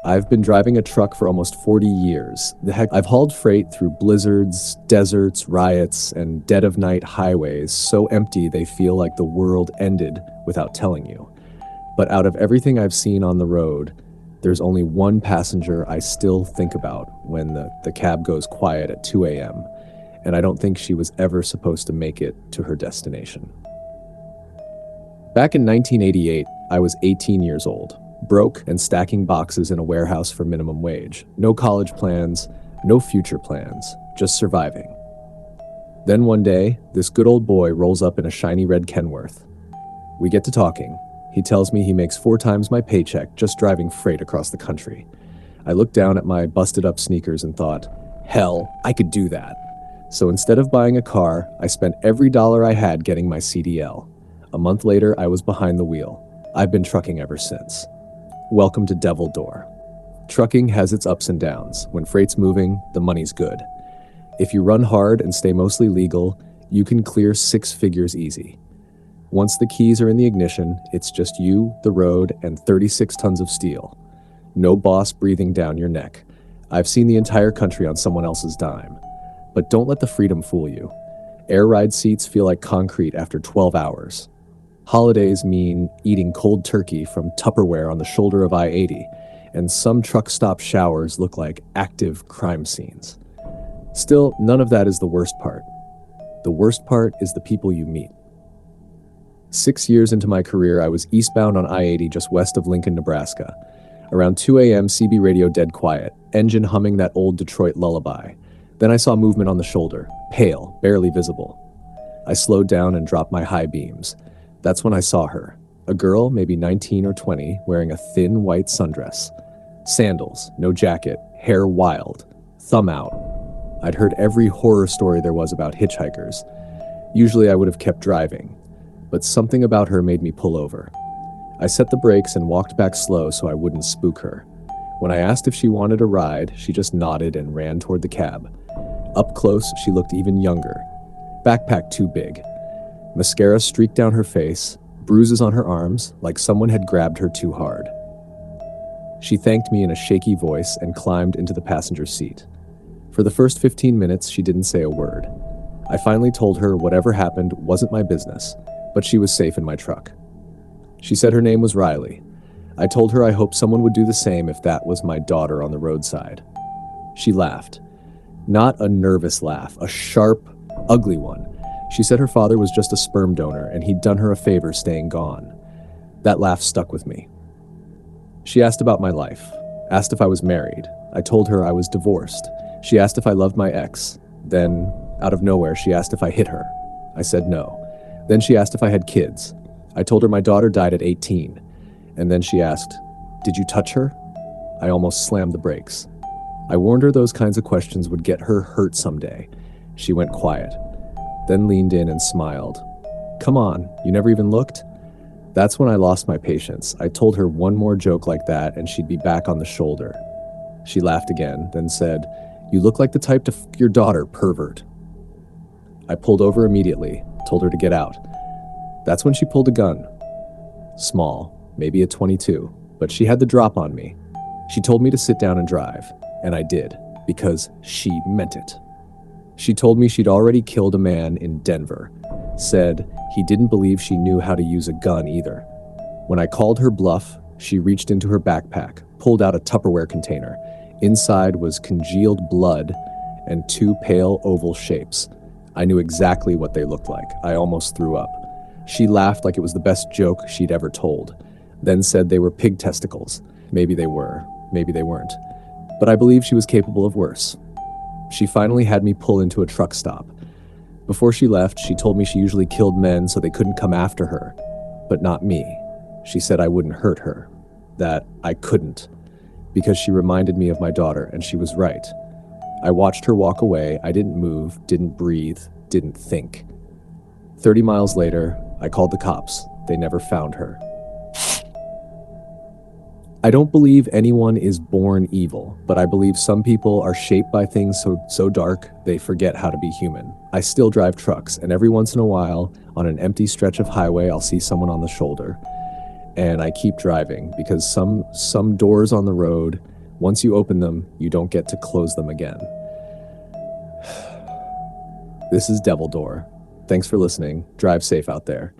I've been driving a truck for almost 40 years. The heck, I've hauled freight through blizzards, deserts, riots, and dead-of-night highways so empty they feel like the world ended without telling you. But out of everything I've seen on the road, there's only one passenger I still think about when the cab goes quiet at 2 a.m., and I don't think she was ever supposed to make it to her destination. Back in 1988, I was 18 years old, broke and stacking boxes in a warehouse for minimum wage. No college plans, no future plans, just surviving. Then one day, this good old boy rolls up in a shiny red Kenworth. We get to talking. He tells me he makes 4 times my paycheck just driving freight across the country. I looked down at my busted up sneakers and thought, hell, I could do that. So instead of buying a car, I spent every dollar I had getting my CDL. A month later, I was behind the wheel. I've been trucking ever since. Welcome to Devil Door. Trucking has its ups and downs. When freight's moving, the money's good. If you run hard and stay mostly legal, you can clear 6 figures easy. Once the keys are in the ignition, it's just you, the road, and 36 tons of steel. No boss breathing down your neck. I've seen the entire country on someone else's dime. But don't let the freedom fool you. Air ride seats feel like concrete after 12 hours. Holidays mean eating cold turkey from Tupperware on the shoulder of I-80, and some truck stop showers look like active crime scenes. Still, none of that is the worst part. The worst part is the people you meet. 6 years into my career, I was eastbound on I-80 just west of Lincoln, Nebraska. Around 2 a.m., CB radio dead quiet, engine humming that old Detroit lullaby. Then I saw movement on the shoulder, pale, barely visible. I slowed down and dropped my high beams. That's when I saw her. A girl, maybe 19 or 20, wearing a thin white sundress. Sandals, no jacket, hair wild, thumb out. I'd heard every horror story there was about hitchhikers. Usually I would have kept driving, but something about her made me pull over. I set the brakes and walked back slow so I wouldn't spook her. When I asked if she wanted a ride, she just nodded and ran toward the cab. Up close, she looked even younger. Backpack too big. Mascara streaked down her face, bruises on her arms, like someone had grabbed her too hard. She thanked me in a shaky voice and climbed into the passenger seat. For the first 15 minutes, she didn't say a word. I finally told her whatever happened wasn't my business, but she was safe in my truck. She said her name was Riley. I told her I hoped someone would do the same if that was my daughter on the roadside. She laughed. Not a nervous laugh, a sharp, ugly one. She said her father was just a sperm donor and he'd done her a favor staying gone. That laugh stuck with me. She asked about my life, asked if I was married. I told her I was divorced. She asked if I loved my ex. Then, out of nowhere, she asked if I hit her. I said no. Then she asked if I had kids. I told her my daughter died at 18. And then she asked, "Did you touch her?" I almost slammed the brakes. I warned her those kinds of questions would get her hurt someday. She went quiet, then leaned in and smiled. "Come on, you never even looked?" That's when I lost my patience. I told her one more joke like that and she'd be back on the shoulder. She laughed again, then said, "You look like the type to f your daughter, pervert." I pulled over immediately, told her to get out. That's when she pulled a gun. Small, maybe a .22, but she had the drop on me. She told me to sit down and drive, and I did, because she meant it. She told me she'd already killed a man in Denver, said he didn't believe she knew how to use a gun either. When I called her bluff, she reached into her backpack, pulled out a Tupperware container. Inside was congealed blood and 2 pale oval shapes. I knew exactly what they looked like. I almost threw up. She laughed like it was the best joke she'd ever told, then said they were pig testicles. Maybe they were, maybe they weren't. But I believe she was capable of worse. She finally had me pull into a truck stop. Before she left, she told me she usually killed men so they couldn't come after her, but not me. She said I wouldn't hurt her, that I couldn't, because she reminded me of my daughter, and she was right. I watched her walk away. I didn't move, didn't breathe, didn't think. 30 miles later, I called the cops. They never found her. I don't believe anyone is born evil, but I believe some people are shaped by things so dark they forget how to be human. I still drive trucks, and every once in a while, on an empty stretch of highway, I'll see someone on the shoulder. And I keep driving because some doors on the road Once you open them, you don't get to close them again. This is Devil Door. Thanks for listening. Drive safe out there.